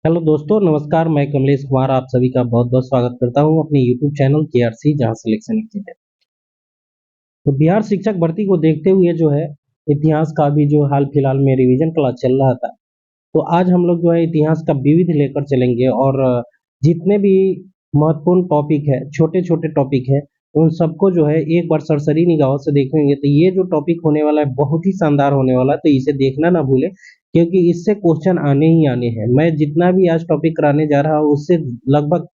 Hello दोस्तों, नमस्कार। मैं कमलेश कुमार आप सभी का बहुत बहुत स्वागत करता हूं अपने यूट्यूब चैनल केआरसी, जहां सिलेक्शन निश्चित है। तो बिहार शिक्षक भर्ती को देखते हुए जो है इतिहास का भी जो हाल फिलहाल में रिवीजन क्लास चल रहा था, तो आज हम लोग जो है इतिहास का विविध लेकर चलेंगे और जितने भी महत्वपूर्ण टॉपिक है, छोटे छोटे टॉपिक है, उन सबको जो है एक बार सरसरी निगाहों से देखेंगे। तो ये जो टॉपिक होने वाला है बहुत ही शानदार होने वाला है, तो इसे देखना ना भूले, क्योंकि इससे क्वेश्चन आने ही आने हैं। मैं जितना भी आज टॉपिक कराने जा रहा हूँ उससे लगभग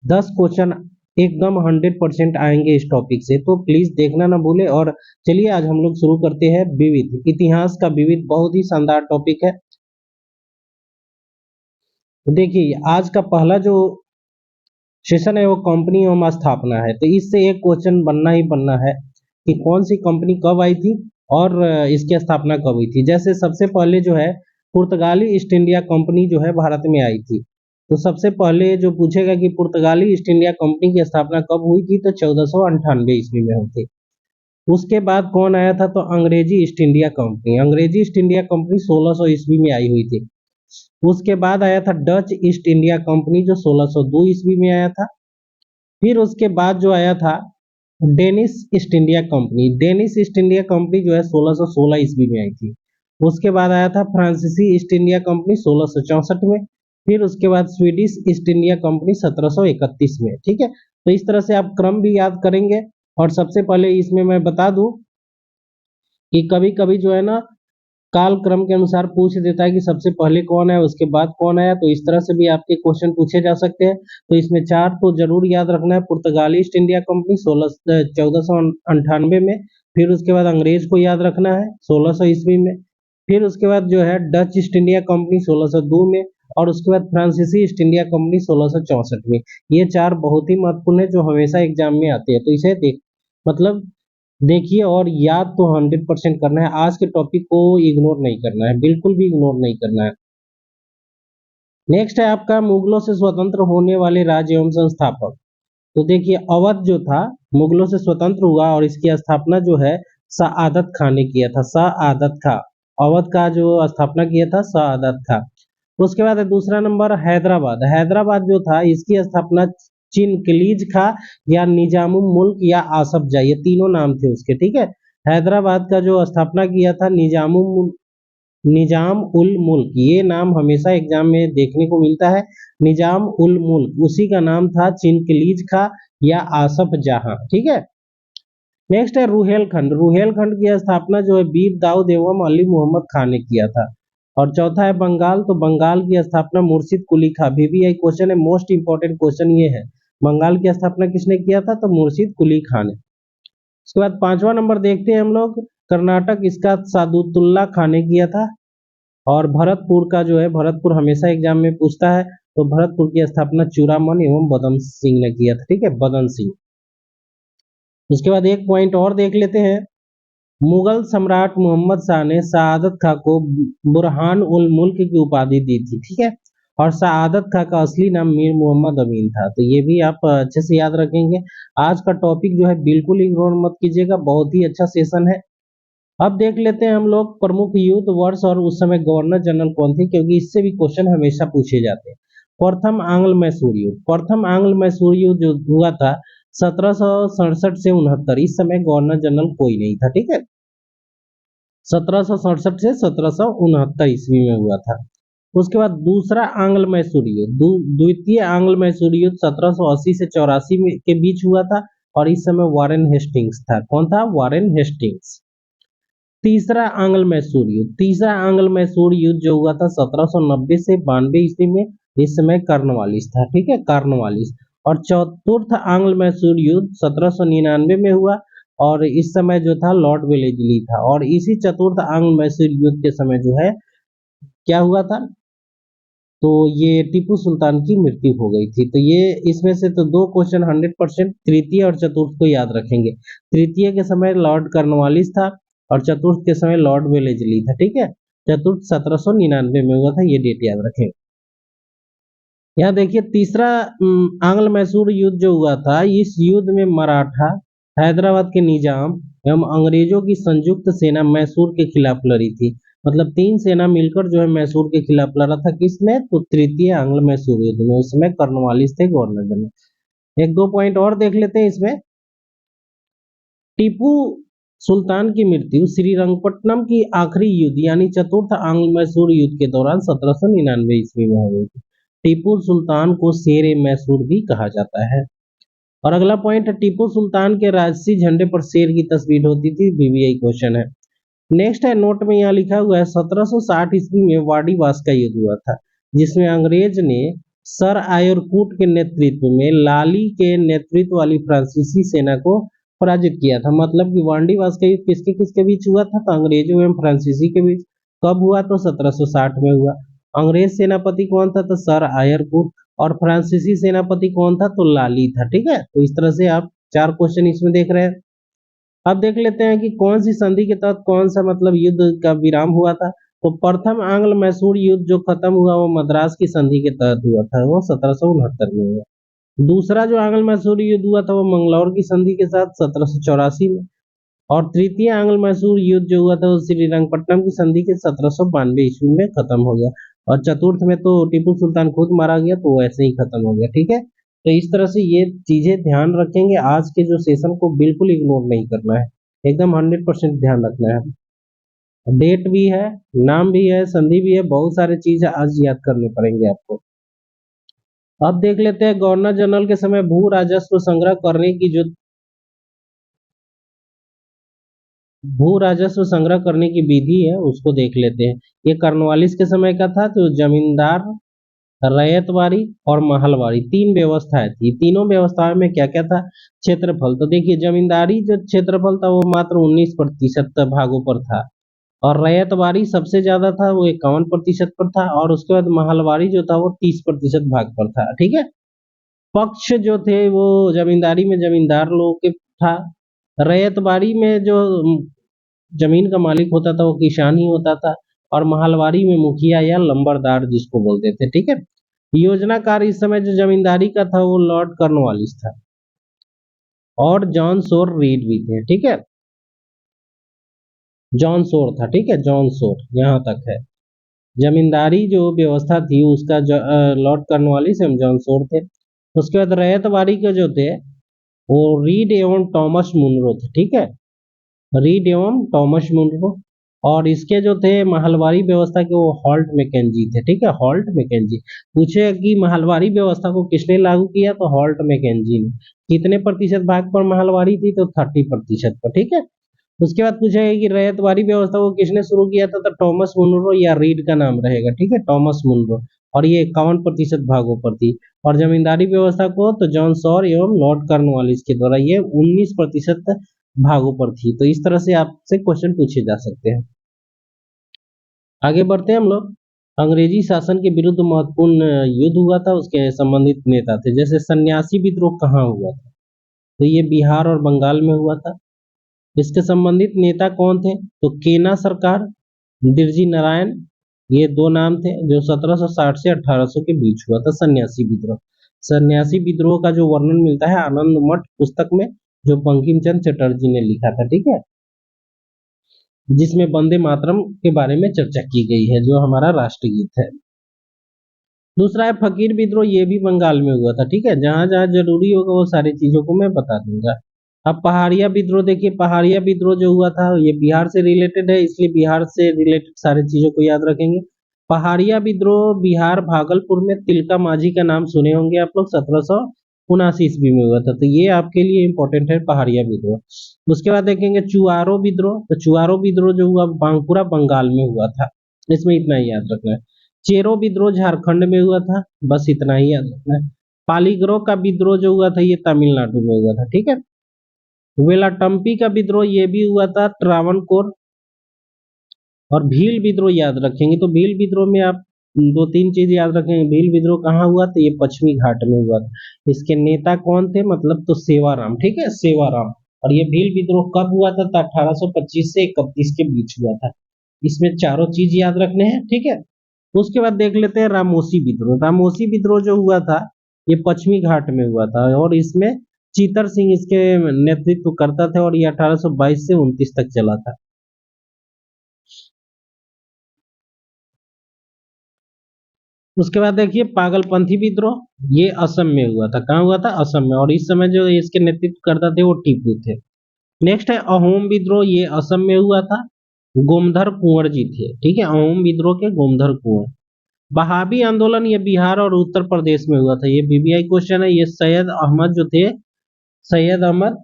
10 क्वेश्चन एकदम 100% आएंगे इस टॉपिक से, तो प्लीज देखना ना भूले। और चलिए आज हम लोग शुरू करते हैं। विविध इतिहास का विविध बहुत ही शानदार टॉपिक है। देखिए आज का पहला जो सेशन है वो कंपनी एवं स्थापना है, तो इससे एक क्वेश्चन बनना ही बनना है कि कौन सी कंपनी कब आई थी और इसकी स्थापना कब हुई थी। जैसे सबसे पहले जो है पुर्तगाली ईस्ट इंडिया कंपनी जो है भारत में आई थी। तो सबसे पहले जो पूछेगा कि पुर्तगाली ईस्ट इंडिया कंपनी की स्थापना कब हुई थी, तो 1498 ईस्वी में हुई थी। उसके बाद कौन आया था, तो अंग्रेजी ईस्ट इंडिया कंपनी। अंग्रेजी ईस्ट इंडिया कंपनी 1600 ईस्वी में आई हुई थी। उसके बाद आया था डच ईस्ट इंडिया कंपनी जो 1602 ईस्वी में आया था। फिर उसके बाद जो आया था Danish east India company. Danish east India company जो है 1616 ईस्वी में आई थी। उसके बाद आया था फ्रांसीसी ईस्ट इंडिया कंपनी 1664 में। फिर उसके बाद स्वीडिश ईस्ट इंडिया कंपनी 1731 में। ठीक है, तो इस तरह से आप क्रम भी याद करेंगे। और सबसे पहले इसमें मैं बता दूं कि कभी कभी जो है ना काल क्रम के अनुसार पूछ देता है कि सबसे पहले कौन है उसके बाद कौन आया, तो इस तरह से भी आपके क्वेश्चन पूछे जा सकते हैं। तो इसमें चार तो जरूर याद रखना है। पुर्तगाली ईस्ट इंडिया कंपनी 1498 में। फिर उसके बाद अंग्रेज को याद रखना है 1600 ईस्वी में। फिर उसके बाद जो है डच ईस्ट इंडिया कंपनी 1602 में। और उसके बाद फ्रांसीसी ईस्ट इंडिया कंपनी 1664 में। ये चार बहुत ही महत्वपूर्ण है जो हमेशा एग्जाम में आते हैं, तो इसे देख मतलब देखिए और याद तो 100% करना है। आज के टॉपिक को इग्नोर नहीं करना है, बिल्कुल भी इग्नोर नहीं करना है। नेक्स्ट है आपका मुगलों से स्वतंत्र होने वाले राज्य एवं संस्थापक। तो देखिए अवध जो था मुगलों से स्वतंत्र हुआ और इसकी स्थापना जो है सआदत खां ने किया था। सआदत खां, अवध का जो स्थापना किया था सआदत खां। उसके बाद है दूसरा नंबर हैदराबाद। हैदराबाद जो था इसकी स्थापना चिनकलीज खां या निजामुल मुल्क या आसफ जा, ये तीनों नाम थे उसके। ठीक है, हैदराबाद का जो स्थापना किया था निजाम उल मुल्क, ये नाम हमेशा एग्जाम में देखने को मिलता है। निजाम उल मुल्क, उसी का नाम था चिनकलीज खां या आसफ जहां। ठीक है, नेक्स्ट है रुहेलखंड। रुहेलखंड की स्थापना जो है वीर दाऊद एवं अली मोहम्मद खान ने किया था। और चौथा है बंगाल। तो बंगाल की स्थापना मुर्शिद कुली खां। VVI क्वेश्चन है, मोस्ट इंपॉर्टेंट क्वेश्चन ये है, बंगाल की स्थापना किसने किया था, तो मुर्शिद कुली खां ने। उसके बाद पांचवा नंबर देखते हैं हम लोग, कर्नाटक, इसका सादुतुल्ला खां ने किया था। और भरतपुर का जो है, भरतपुर हमेशा एग्जाम में पूछता है, तो भरतपुर की स्थापना चूड़ामन एवं बदन सिंह ने किया था। ठीक है, बदन सिंह। उसके बाद एक पॉइंट और देख लेते हैं, मुगल सम्राट मोहम्मद शाह ने सआदत खां को बुरहान उल मुल्क की उपाधि दी थी। ठीक है, और सआदत खां का असली नाम मीर मोहम्मद अमीन था। तो ये भी आप अच्छे से याद रखेंगे। आज का टॉपिक जो है बिल्कुल इग्नोर मत कीजिएगा, बहुत ही अच्छा सेशन है। अब देख लेते हैं हम लोग प्रमुख युद्ध वर्ष और उस समय गवर्नर जनरल कौन थे, क्योंकि इससे भी क्वेश्चन हमेशा पूछे जाते हैं। प्रथम आंग्ल मैसूर युद्ध। प्रथम आंग्ल मैसूर युद्ध जो हुआ था 1767 से 69, इस समय गवर्नर जनरल कोई नहीं था। ठीक है, 1767 से 1769 ईस्वी में हुआ था। उसके बाद दूसरा आंग्ल मैसूर युद्ध, द्वितीय आंग्ल मैसूर युद्ध 1780 से 84 में के बीच हुआ था। और इस समय वारेन हेस्टिंग्स था। कौन था, वारेन हेस्टिंग्स। तीसरा आंग्ल मैसूर युद्ध। तीसरा आंग्ल मैसूर युद्ध जो हुआ था 1790 से 92 ईस्वी में, इस समय कार्नवालिस था। ठीक है, कार्नवालिस। और चतुर्थ आंग्ल मैसूर युद्ध 1799 में हुआ और इस समय जो था लॉर्ड वेलेस्ली था। और इसी चतुर्थ आंग्ल मैसूर युद्ध के समय जो है क्या हुआ था, तो ये टीपू सुल्तान की मृत्यु हो गई थी। तो ये इसमें से तो दो क्वेश्चन 100% तृतीय और चतुर्थ को याद रखेंगे। तृतीय के समय लॉर्ड कार्नवालिस था और चतुर्थ के समय लॉर्ड वेलेस्ली था। ठीक है, चतुर्थ 1799 में हुआ था, ये डेट याद रखें। यहाँ देखिए तीसरा आंग्ल मैसूर युद्ध जो हुआ था, इस युद्ध में मराठा, हैदराबाद के निजाम एवं अंग्रेजों की संयुक्त सेना मैसूर के खिलाफ लड़ी थी। मतलब तीन सेना मिलकर जो है मैसूर के खिलाफ लड़ा था, किसमें? तो तृतीय आंग्ल मैसूर युद्ध में। उस समय कॉर्नवालिस थे गवर्नर जनरल। एक दो पॉइंट और देख लेते हैं इसमें। टीपू सुल्तान की मृत्यु श्रीरंगपट्टनम की आखिरी युद्ध यानी चतुर्थ आंग्ल मैसूर युद्ध के दौरान 1799 ईस्वी में हो गई थी। टीपू सुल्तान को शेर ए मैसूर भी कहा जाता है। और अगला पॉइंट है, टीपू सुल्तान के राजसी झंडे पर शेर की तस्वीर होती थी। बीबीआई क्वेश्चन है। नेक्स्ट है, नोट में यहाँ लिखा हुआ है 1760 ईस्वी में वाडीवास का युद्ध हुआ था, जिसमें अंग्रेज ने सर आयर कूट के नेतृत्व में लाली के नेतृत्व वाली फ्रांसीसी सेना को पराजित किया था। मतलब कि वाडीवास का युद्ध किसके किसके बीच हुआ था? तो अंग्रेजों एवं फ्रांसीसी के बीच। कब हुआ? तो 1760 में हुआ। अंग्रेज सेनापति कौन था? तो सर आयर कूट। और फ्रांसीसी सेनापति कौन था? तो लाली था। ठीक है, तो इस तरह से आप चार क्वेश्चन इसमें देख रहे हैं। अब देख लेते हैं कि कौन सी संधि के तहत कौन सा मतलब युद्ध का विराम हुआ था। तो प्रथम आंग्ल मैसूर युद्ध जो खत्म हुआ वो मद्रास की संधि के तहत हुआ था, वो 1769 में हुआ। दूसरा जो आंग्ल मैसूर युद्ध हुआ था वो मंगलौर की संधि के साथ 1784 में। और तृतीय आंग्ल मैसूर युद्ध जो हुआ था वो श्रीरंगपट्टनम की संधि के 1792 ईस्वी में खत्म हो गया। और चतुर्थ में तो टीपू सुल्तान खुद मारा गया, तो वैसे ही खत्म हो गया। ठीक है, तो इस तरह से ये चीजें ध्यान रखेंगे। आज के जो सेशन को बिल्कुल इग्नोर नहीं करना है, एकदम 100% ध्यान रखना है। डेट भी है, नाम भी है, संधि भी है, बहुत सारे चीज आज याद करने पड़ेंगे आपको। अब देख लेते हैं गवर्नर जनरल के समय भू राजस्व संग्रह करने की जो भू राजस्व संग्रह करने की विधि है उसको देख लेते हैं। ये कॉर्नवालिस के समय का था, जो जमींदार, रैयतवाड़ी और महलवाड़ी तीन व्यवस्थाएं थी। तीनों व्यवस्थाओं में क्या क्या था? क्षेत्रफल। तो देखिए, जमींदारी जो क्षेत्रफल था वो मात्र 19% भागों पर था। और रैयतवाड़ी सबसे ज्यादा था, वो 51% पर था। और उसके बाद महलवाड़ी जो था वो 30% भाग पर था। ठीक है, पक्ष जो थे वो जमींदारी में जमींदार लोगों के था। रैयतवाड़ी में जो जमीन का मालिक होता था वो किसान ही होता था। और महलवाड़ी में मुखिया या लंबरदार जिसको बोलते थे। ठीक है, योजनाकार इस समय जो जमींदारी का था वो लॉर्ड कॉर्नवालिस था और जॉन सोर रीड भी थे। ठीक है, जॉन सोर था। ठीक है, जॉन सोर यहाँ तक है। जमींदारी जो व्यवस्था थी उसका लॉर्ड कॉर्नवालिस एवं जॉन सोर थे। उसके बाद रैयतवाड़ी के जो थे वो रीड एवं टॉमस मुनरो थे। ठीक है, रीड एवं टॉमस मुनरो। और इसके जो थे महलवारी व्यवस्था के वो हॉल्ट मैकेंजी थे। ठीक है, हॉल्ट मैकेंजी। पूछे कि महलवारी व्यवस्था को किसने लागू किया? तो हॉल्ट मैकेंजी ने। कितने प्रतिशत भाग पर महलवारी थी? तो 30% पर। ठीक है, उसके बाद पूछा है कि रैयतवाड़ी व्यवस्था को किसने शुरू किया था? तो टॉमस मुनरो या रीड का नाम रहेगा। ठीक है, टॉमस मुनरो। और ये 51% भागों पर थी। और जमींदारी व्यवस्था को तो जॉन सॉर एवं लॉर्ड कॉर्नवालिस के द्वारा ये 19% भागों पर थी। तो इस तरह से आपसे क्वेश्चन पूछे जा सकते हैं। आगे बढ़ते हैं हम लोग। अंग्रेजी शासन के विरुद्ध महत्वपूर्ण युद्ध हुआ था, उसके संबंधित नेता थे। जैसे सन्यासी विद्रोह कहाँ हुआ था? तो ये बिहार और बंगाल में हुआ था। इसके संबंधित नेता कौन थे? तो केना सरकार, बिरजी नारायण, ये दो नाम थे। जो 1760 से 1800 के बीच हुआ था सन्यासी विद्रोह। सन्यासी विद्रोह का जो वर्णन मिलता है आनंद मठ पुस्तक में, जो बंकिम चंद्र चटर्जी ने लिखा था। ठीक है, जिसमें वंदे मातरम के बारे में चर्चा की गई है, जो हमारा राष्ट्रगीत है। दूसरा है फकीर विद्रोह, ये भी बंगाल में हुआ था। ठीक है, जहां जहां जरूरी होगा वो सारी चीजों को मैं बता दूंगा। अब पहाड़िया विद्रोह देखिए, पहाड़िया विद्रोह जो हुआ था ये बिहार से रिलेटेड है, इसलिए बिहार से रिलेटेड सारी चीजों को याद रखेंगे। पहाड़िया विद्रोह बिहार भागलपुर में तिलका माझी का नाम सुने होंगे आप लोग, 1779 ईस्वी में हुआ था। तो ये आपके लिए इंपॉर्टेंट है, पहाड़िया विद्रोह। उसके बाद देखेंगे चुआरो विद्रोह। तो चुआरो विद्रोह जो हुआ बांकुरा बंगाल में हुआ था, इसमें इतना ही याद रखना है। चेरो विद्रोह झारखंड में हुआ था, बस इतना ही याद रखना है। पालीग्रो का विद्रोह जो हुआ था ये तमिलनाडु में हुआ था। ठीक है, वेलाटम्पी का विद्रोह ये भी हुआ था त्रावणकोर। और भील विद्रोह याद रखेंगे, तो भील विद्रोह में आप दो तीन चीज याद रखेंगे। भील विद्रोह कहाँ हुआ? तो ये पश्चिमी घाट में हुआ था। इसके नेता कौन थे? मतलब तो सेवाराम। ठीक है, सेवाराम। और ये भील विद्रोह कब हुआ था? तो 1825 से 31 के बीच हुआ था। इसमें चारों चीज याद रखने हैं। ठीक है, उसके बाद देख लेते हैं रामोसी विद्रोह। रामोसी विद्रोह जो हुआ था ये पश्चिमी घाट में हुआ था, और इसमें चीतर सिंह इसके नेतृत्व करता था। और ये 1822 से 29 तक चला था। उसके बाद देखिए पागलपंथी विद्रोह, ये असम में हुआ था। कहाँ हुआ था? असम में। और इस समय जो इसके नेतृत्व करता थे वो टीपू थे। नेक्स्ट है अहोम विद्रोह, ये असम में हुआ था। गोमधर कुंवर जी थे। ठीक है, अहोम विद्रोह के गोमधर कुंवर। बहावी आंदोलन, ये बिहार और उत्तर प्रदेश में हुआ था। ये बीबीआई क्वेश्चन है। ये सैयद अहमद जो थे, सैयद अहमद,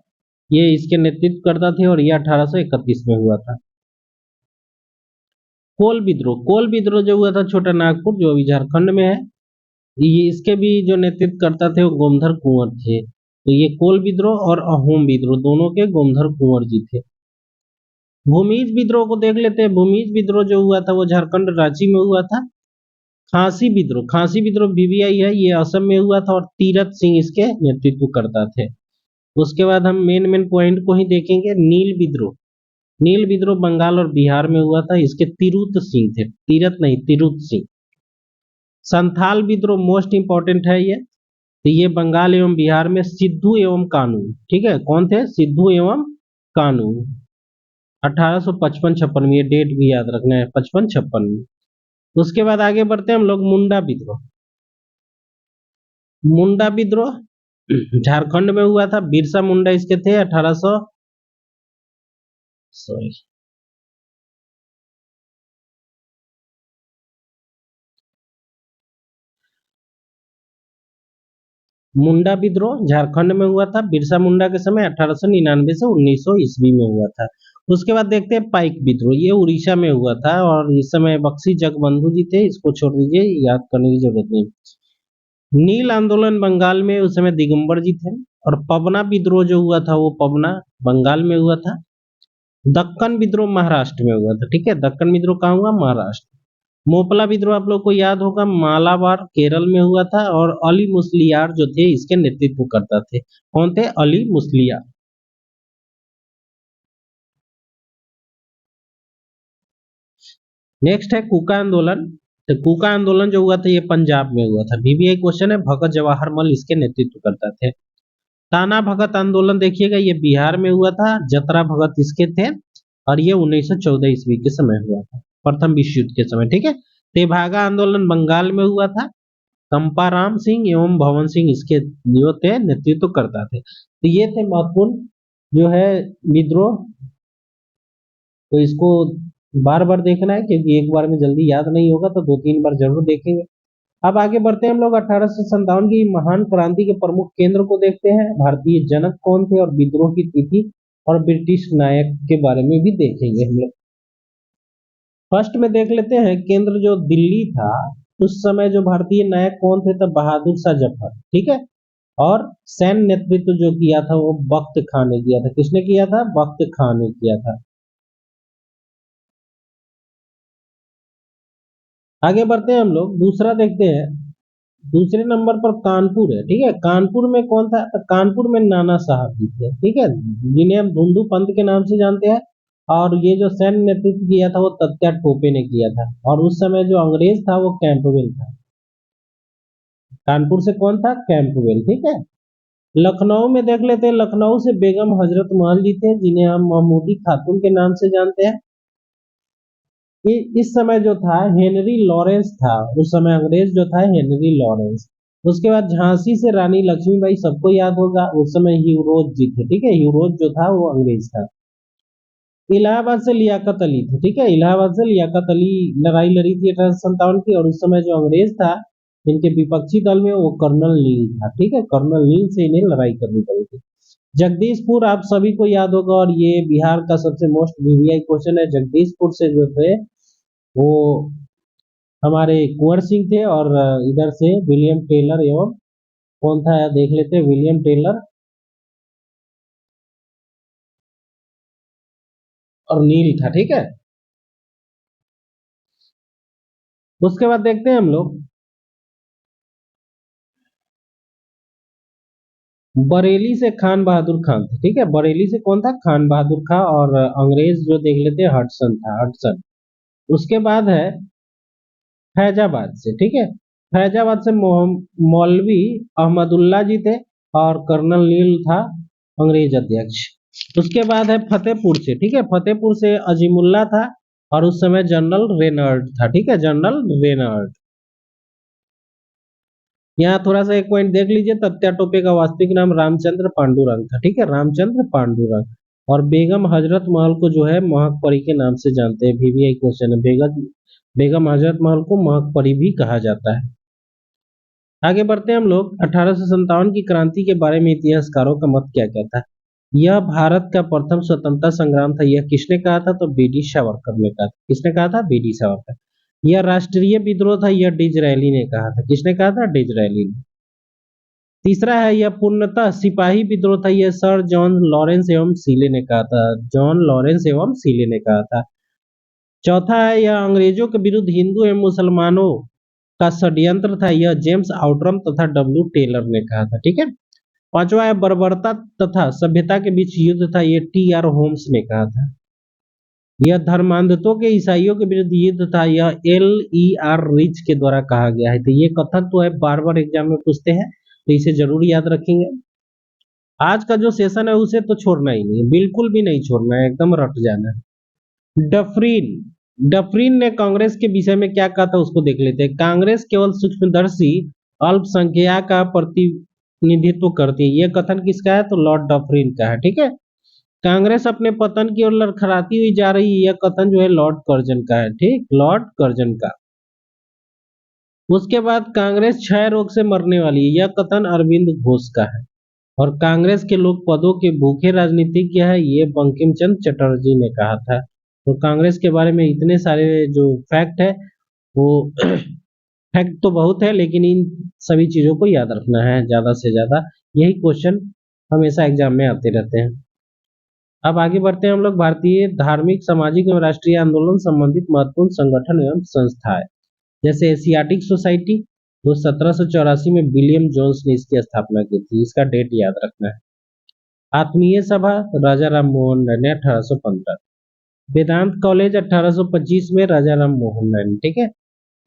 ये इसके नेतृत्व करता थे और ये 1831 में हुआ था। कोल विद्रोह, कोल विद्रोह जो हुआ था छोटा नागपुर, जो अभी झारखंड में है, ये इसके भी जो नेतृत्व करता थे वो गोमधर कुंवर थे। तो ये कोल विद्रोह और अहोम विद्रोह दोनों के गोमधर कुंवर जी थे। भूमिज विद्रोह को देख लेते हैं। भूमिज विद्रोह जो हुआ था वो झारखंड रांची में हुआ था। खांसी विद्रोह, खांसी विद्रोह बीबीआई है, ये असम में हुआ था और तीरथ सिंह इसके नेतृत्व करता थे। उसके बाद हम मेन मेन पॉइंट को ही देखेंगे। नील विद्रोह, नील विद्रोह बंगाल और बिहार में हुआ था। इसके तिरुत सिंह थे, तीरथ नहीं, तिरुत सिंह। संथाल विद्रोह मोस्ट इंपॉर्टेंट है ये। तो ये बंगाल एवं बिहार में सिद्धू एवं कानू, ठीक है, कौन थे? सिद्धू एवं कानू। 1855-56 में, ये डेट भी याद रखना है, 55-56 में। उसके बाद आगे बढ़ते हैं हम लोग। मुंडा विद्रोह, मुंडा विद्रोह झारखंड में हुआ था। बिरसा मुंडा इसके थे। 1800, सॉरी, मुंडा विद्रोह झारखंड में हुआ था। बिरसा मुंडा के समय 1899 से 1900 ईस्वी में हुआ था। उसके बाद देखते हैं पाइक विद्रोह, ये उड़ीसा में हुआ था और इस समय बख्शी जगबंधु जी थे। इसको छोड़ दीजिए, याद करने की जरूरत नहीं। नील आंदोलन बंगाल में, उस समय दिगंबर जी थे। और पवना विद्रोह जो हुआ था वो पवना बंगाल में हुआ था। दक्कन विद्रोह महाराष्ट्र में हुआ था। ठीक है, दक्कन विद्रोह कहाँ हुआ? महाराष्ट्र। मोपला विद्रोह आप लोग को याद होगा, मालाबार केरल में हुआ था। और अली मुस्लियार जो थे इसके नेतृत्व करता थे। कौन थे? अली मुस्लियार। नेक्स्ट है कुका आंदोलन। तो कुका आंदोलन जो हुआ था ये पंजाब में हुआ था। बीबीआई क्वेश्चन है, भगत जवाहर मल इसके नेतृत्व करता थे। ताना भगत आंदोलन देखिएगा, ये बिहार में हुआ था। जतरा भगत इसके थे और ये 1914 ईस्वी के समय हुआ था, प्रथम विश्व युद्ध के समय। ठीक है। तेभागा आंदोलन बंगाल में हुआ था। कंपाराम सिंह एवं भवन सिंह इसके जो थे नेतृत्व करता थे। तो ये थे महत्वपूर्ण जो है विद्रोह। तो इसको बार बार देखना है क्योंकि एक बार में जल्दी याद नहीं होगा, तो दो तीन बार जरूर देखेंगे। अब आगे बढ़ते हैं हम लोग। 1857 की महान क्रांति के प्रमुख केंद्र को देखते हैं। भारतीय जनक कौन थे और विद्रोह की तिथि और ब्रिटिश नायक के बारे में भी देखेंगे हम लोग। फर्स्ट में देख लेते हैं केंद्र जो दिल्ली था, उस समय जो भारतीय नायक कौन थे? तब बहादुर शाह जफर। ठीक है। और सैन्य नेतृत्व जो किया था वो बख्त खान ने किया था। किसने किया था? बख्त खान ने किया था। आगे बढ़ते हैं हम लोग, दूसरा देखते हैं। दूसरे नंबर पर कानपुर है। ठीक है, कानपुर में कौन था? तो कानपुर में नाना साहब जी थे। ठीक है, जिन्हें हम धुंधु पंत के नाम से जानते हैं। और ये जो सैन्य नेतृत्व किया था वो तत्या टोपे ने किया था। और उस समय जो अंग्रेज था वो कैंपबेल था। कानपुर से कौन था? कैंपबेल। ठीक है। लखनऊ में देख लेते हैं। लखनऊ से बेगम हजरत महल जी थे, जिन्हें हम महमूदी खातून के नाम से जानते हैं। इस समय जो था हेनरी लॉरेंस था। उस समय अंग्रेज जो था हेनरी लॉरेंस। उसके बाद झांसी से रानी लक्ष्मीबाई, सबको याद होगा। उस समय ह्यूरोज जी थे। ठीक है, ह्यूरोज जो था वो अंग्रेज था। इलाहाबाद से लियाकत अली थे। ठीक है, इलाहाबाद से लियाकत अली लड़ाई लड़ी थी 1857 की। और उस समय जो अंग्रेज था इनके विपक्षी दल में, वो कर्नल नील था। ठीक है, कर्नल नील से इन्हें लड़ाई करनी पड़ी थी। जगदीशपुर आप सभी को याद होगा और ये बिहार का सबसे मोस्ट बीवीआई क्वेश्चन है। जगदीशपुर से जो थे वो हमारे कुंवर सिंह थे। और इधर से विलियम टेलर एवं कौन था देख लेते हैं, विलियम टेलर और नील था। ठीक है। उसके बाद देखते हैं हम लोग बरेली से खान बहादुर खान थे। ठीक है, बरेली से कौन था? खान बहादुर खान। और अंग्रेज जो देख लेते हैं हडसन था, हडसन। उसके बाद है फैजाबाद से। ठीक है, फैजाबाद से मौलवी अहमदुल्ला जी थे। और कर्नल नील था अंग्रेज अध्यक्ष। उसके बाद है फतेहपुर से। ठीक है, फतेहपुर से अजीमुल्ला था। और उस समय जनरल रेनल्ड था। ठीक है, जनरल रेनल्ड। यहाँ थोड़ा सा एक पॉइंट देख लीजिए, तत्या टोपे का वास्तविक नाम रामचंद्र पांडुरंग था, ठीक है, रामचंद्र पांडुरंग। और बेगम हजरत महल को जो है महक परी के नाम से जानते हैं, VVI क्वेश्चन है। बेगम हजरत महल को महक परी भी कहा जाता है। आगे बढ़ते हैं हम लोग। 1857 की क्रांति के बारे में इतिहासकारों का मत क्या कहता है? यह भारत का प्रथम स्वतंत्रता संग्राम था। यह किसने कहा था? तो बीडी सावरकर ने कहा था। किसने कहा था? बीडी सावरकर। यह राष्ट्रीय विद्रोह था। यह डिजरैली ने कहा था। किसने कहा था? डिजरैली ने। तीसरा है, यह पूर्णतः सिपाही विद्रोह था। यह सर जॉन लॉरेंस एवं सीले ने कहा था। जॉन लॉरेंस एवं सीले ने कहा था। चौथा है, यह अंग्रेजों के विरुद्ध हिंदू एवं मुसलमानों का षड्यंत्र था। यह जेम्स आउटरम तथा डब्ल्यू टेलर ने कहा था, ठीक है। पांचवा है, बर्बरता तथा सभ्यता के बीच युद्ध था। यह TR होम्स ने कहा था। यह धर्मांधों के ईसाइयों के विरुद्ध युद्ध था। यह LER रिच के द्वारा कहा गया है। तो ये कथन तो है, बार बार एग्जाम में पूछते हैं, तो इसे जरूर याद रखेंगे। आज का जो सेशन है उसे तो छोड़ना ही नहीं, बिल्कुल भी नहीं छोड़ना है, एकदम रट जाना है। डफरीन ने कांग्रेस के विषय में क्या कहा था उसको देख लेते हैं। कांग्रेस केवल सूक्ष्मदर्शी अल्पसंख्यक का प्रतिनिधित्व करती है। यह कथन किसका है? तो लॉर्ड डफरीन का है, ठीक है। कांग्रेस अपने पतन की ओर लड़खड़ाती हुई जा रही है। यह कथन जो है लॉर्ड कर्जन का है, ठीक, लॉर्ड कर्जन का। उसके बाद कांग्रेस क्षय रोग से मरने वाली है। यह कथन अरविंद घोष का है। और कांग्रेस के लोग पदों के भूखे राजनीतिज्ञ है, ये बंकिम चंद्र चटर्जी ने कहा था। तो कांग्रेस के बारे में इतने सारे जो फैक्ट है वो फैक्ट तो बहुत है, लेकिन इन सभी चीजों को याद रखना है ज्यादा से ज्यादा। यही क्वेश्चन हमेशा एग्जाम में आते रहते हैं। अब आगे बढ़ते हैं हम लोग। भारतीय धार्मिक, सामाजिक एवं राष्ट्रीय आंदोलन संबंधित महत्वपूर्ण संगठन एवं संस्थाएं, जैसे एशियाटिक सोसाइटी, वो 1784 में विलियम जोन्स ने इसकी स्थापना की थी। इसका डेट याद रखना है। आत्मीय सभा, राजा राम मोहन राय ने 1815। वेदांत कॉलेज 1825 में राजा राम मोहन राय ने, ठीक है।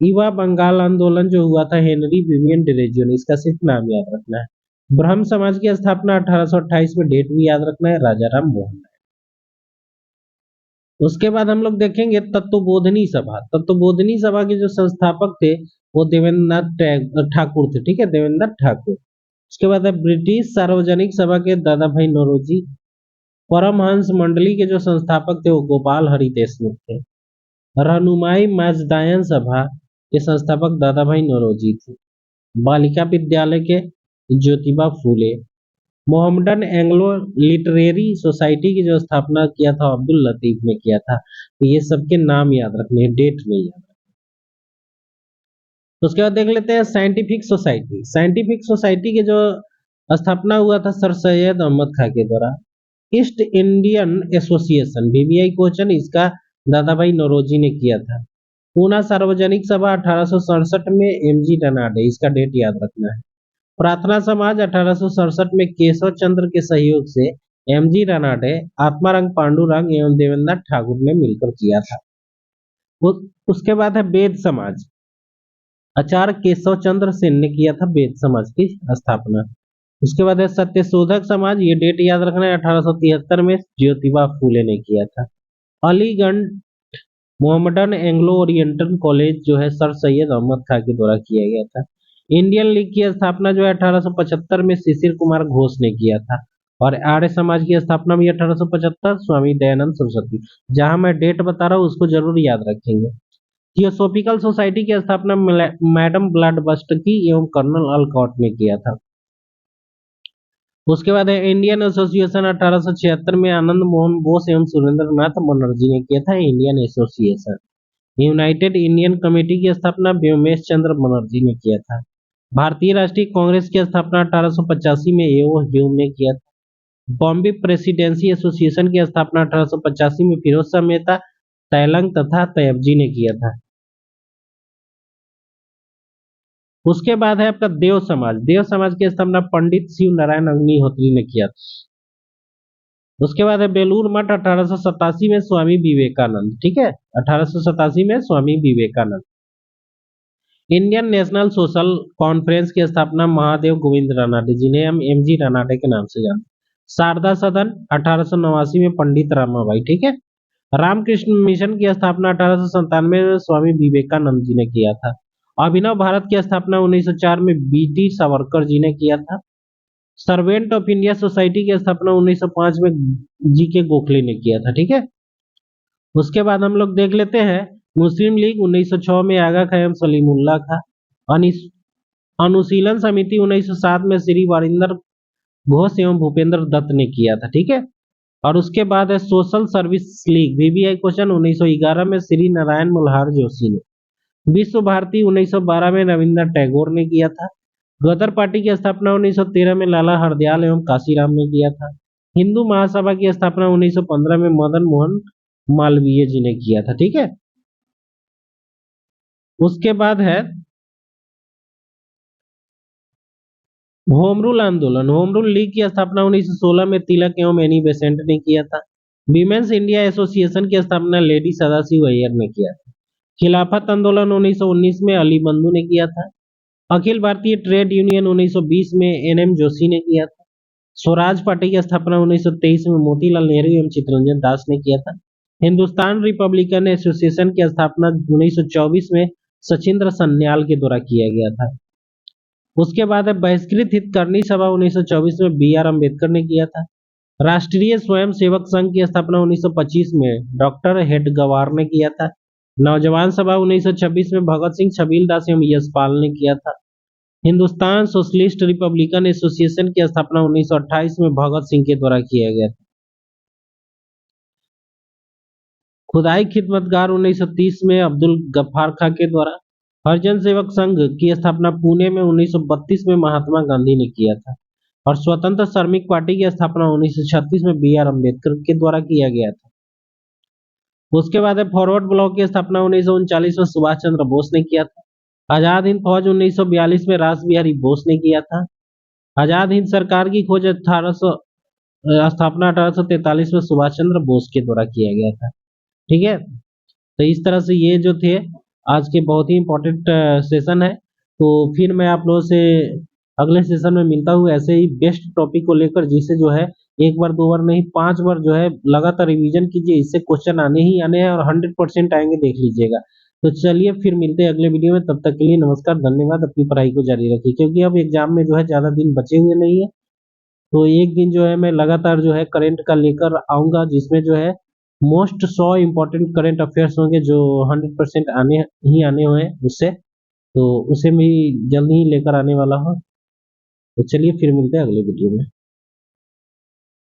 युवा बंगाल आंदोलन जो हुआ था हेनरी विवियन डिरेजियो ने, इसका सिर्फ नाम याद रखना है। ब्रह्म समाज की स्थापना 1828 में, डेट भी याद रखना है, राजा राम मोहन राय। उसके बाद हम लोग देखेंगे तत्वबोधिनी सभा। तत्वबोधिनी सभा के जो संस्थापक थे वो देवेंद्र ठाकुर थे, ठीक है, देवेंद्र ठाकुर। उसके बाद है ब्रिटिश सार्वजनिक सभा के दादा भाई नौरोजी। परमहंस मंडली के जो संस्थापक थे वो गोपाल हरि देशमुख थे। रहनुमाई माजदायन सभा के संस्थापक दादा भाई नौरोजी थे। बालिका विद्यालय के Jyotiba Phule. Mohammedan Anglo literary society की जो स्थापना किया था अब्दुल लतीफ ने किया था। तो ये सबके नाम याद रखने हैं, डेट नहीं याद रखना। तो उसके बाद देख लेते हैं साइंटिफिक सोसाइटी। साइंटिफिक सोसाइटी के जो स्थापना हुआ था सर सैयद अहमद खां के द्वारा। East Indian association, VVI question, इसका दादा भाई नौरोजी ने किया था। पूना सार्वजनिक सभा 1867 में MG रनाडे, इसका डेट याद रखना है। प्रार्थना समाज 1867 में केशव चंद्र के सहयोग से MG रनाडे, आत्मारंग पांडुरंग एवं देवेंद्र ठाकुर ने मिलकर किया था। उसके बाद है वेद समाज। आचार्य केशव चंद्र सेन ने किया था वेद समाज की स्थापना। उसके बाद है सत्यशोधक समाज। ये डेट याद रखना है, 1873 में ज्योतिबा फूले ने किया था। Aligarh Mohammedan Anglo oriental college जो है सर सैयद अहमद खां के द्वारा किया गया था। इंडियन लीग की स्थापना जो है 1875 में शिशिर कुमार घोष ने किया था। और आर्य समाज की स्थापना भी 1875, स्वामी दयानंद सरस्वती। जहां मैं डेट बता रहा हूँ उसको जरूर याद रखेंगे। थियोसॉफिकल सोसाइटी की स्थापना मैडम ब्लड की एवं कर्नल अलकॉट ने किया था। उसके बाद है इंडियन एसोसिएशन 1876 में आनंद मोहन बोस एवं सुरेंद्र नाथ बनर्जी ने किया था। Indian association. United Indian committee की स्थापना व्योमेश चंद्र बनर्जी ने किया था। भारतीय राष्ट्रीय कांग्रेस की स्थापना 1885 में एओ ह्यूम ने किया था। बॉम्बे प्रेसिडेंसी एसोसिएशन की स्थापना 1885 में फिरोज शाह मेहता, तैलंग तथा तैयबजी ने किया था। उसके बाद है आपका देव समाज। देव समाज की स्थापना पंडित शिव नारायण अग्निहोत्री ने किया था। उसके बाद है बेलूर मठ 1887 में स्वामी विवेकानंद, ठीक है, 1887 में Swami Vivekananda. Indian National Social Conference की स्थापना महादेव गोविंद रानाडे, जिन्हें हम MG रानाडे के नाम से जानते हैं। शारदा सदन 1889 में पंडित रामाबाई, ठीक है। रामकृष्ण मिशन की स्थापना 1897 में स्वामी विवेकानंद जी ने किया था। अभिनव भारत की स्थापना 1904 में बीटी सावरकर जी ने किया था। सर्वेंट ऑफ इंडिया सोसाइटी की स्थापना 1905 में जी के गोखले ने किया था। ठीक है, उसके बाद हम लोग देख लेते हैं मुस्लिम लीग 1906 में आगा खैम सलीमुल्लाह था। अनुशीलन समिति 1907 में श्री वारिंदर घोष एवं भूपेंद्र दत्त ने किया था। ठीक है, और उसके बाद है social service league VBI question 1911 में श्री नारायण मल्हार जोशी ने। विश्व भारती 1912 में रविंद्रनाथ टैगोर ने किया था। गदर पार्टी की स्थापना 1913 में लाला हरदयाल एवं काशीराम ने किया था। हिंदू महासभा की स्थापना 1915 में मदन मोहन मालवीय जी ने किया था। ठीक है, उसके बाद है होम रूल आंदोलन। होम रूल लीग की स्थापना 1916 में तिलक एवं एनी बेसेंट ने किया था। विमेंस इंडिया एसोसिएशन की स्थापना लेडी सदाशिव अय्यर ने किया था। खिलाफत आंदोलन 1919 में अली बंधु ने किया था। अखिल भारतीय ट्रेड यूनियन 1920 में एनएम जोशी ने किया था। स्वराज पार्टी की स्थापना 1923 में मोतीलाल नेहरू एवं चित्तरंजन दास ने किया था। हिंदुस्तान रिपब्लिकन एसोसिएशन की स्थापना 1924 में सचिंद्र सन्याल के द्वारा किया गया था। उसके बाद है बहिष्कृत हितकर्णी सभा 1924 में बी आर अम्बेडकर ने किया था। राष्ट्रीय स्वयं सेवक संघ की स्थापना 1925 में डॉक्टर हेडगवार ने किया था। नौजवान सभा 1926 में भगत सिंह छबील दास एवं यशपाल ने किया था। हिंदुस्तान सोशलिस्ट रिपब्लिकन एसोसिएशन की स्थापना 1928 में भगत सिंह के द्वारा किया गया था। खुदाई खिदमतगार 1930 में अब्दुल गफ्फार खां के द्वारा। हरिजन सेवक संघ की स्थापना पुणे में 1932 में महात्मा गांधी ने किया था। और स्वतंत्र श्रमिक पार्टी की स्थापना 1936 में बी आर अम्बेडकर के द्वारा किया गया था। उसके बाद है फॉरवर्ड ब्लॉक की स्थापना 1939 में सुभाष चंद्र बोस ने किया था। आजाद हिंद फौज 1942 में रास बिहारी बोस ने किया था। आजाद हिंद सरकार की खोज स्थापना 1843 में सुभाष चंद्र बोस के द्वारा किया गया था। ठीक है, तो इस तरह से ये जो थे आज के बहुत ही इंपॉर्टेंट सेशन है। तो फिर मैं आप लोगों से अगले सेशन में मिलता हूँ ऐसे ही बेस्ट टॉपिक को लेकर, जिसे जो है एक बार दो बार नहीं 5 बार जो है लगातार रिवीजन कीजिए। इससे क्वेश्चन आने ही आने हैं और 100% आएंगे, देख लीजिएगा। तो चलिए फिर मिलते हैं अगले वीडियो में, तब तक के लिए नमस्कार, धन्यवाद। अपनी पढ़ाई को जारी रखिए, क्योंकि अब एग्जाम में जो है ज्यादा दिन बचे हुए नहीं है। तो एक दिन जो है मैं लगातार जो है करंट का लेकर आऊंगा, जिसमें जो है मोस्ट 100 इंपॉर्टेंट करंट अफेयर्स होंगे जो 100% आने ही आने हुए हैं उससे। तो उसे मैं जल्द ही लेकर आने वाला हूँ। तो चलिए फिर मिलते हैं अगले वीडियो में।